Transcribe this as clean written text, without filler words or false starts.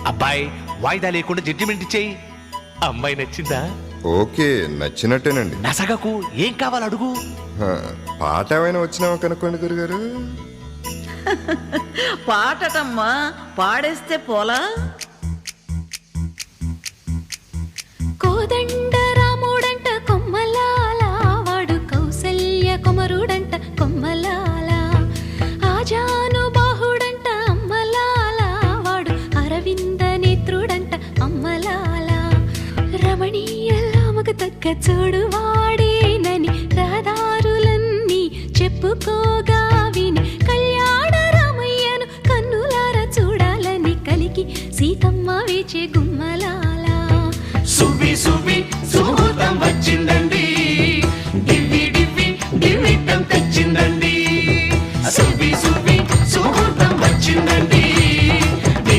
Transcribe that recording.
అబ్బాయి వాయిదా లేకుండా జడ్జిమెంట్ ఇచ్చేయి. అమ్మాయి నచ్చిందా? ఓకే, నచ్చినట్టేనండి. నసగకు, ఏం కావాలి అడుగు. పాట ఏమైనా వచ్చినావా కనుక్కోండి గురుగారు. పాటటమ్మా, పాడేస్తే పోలా. కోదండ రాముడంట కొమ్మలాల, వాడు కౌసల్య కుమరుడంట కొమ్మలాల. ఆజాను బాహుడంట అమ్మలాల, వాడు అరవింద నేత్రుడంట అమ్మలాల. రమణీయలామకు తగ్గ చూడువాడేనని రహదారులన్నీ చెప్పుకోగా విని కళ్యాణ రామయ్యను కన్నులారా చూడాలని కలిగి సీతమ్మ వేచే గుమ్మలాల. సువ్వి సువ్వి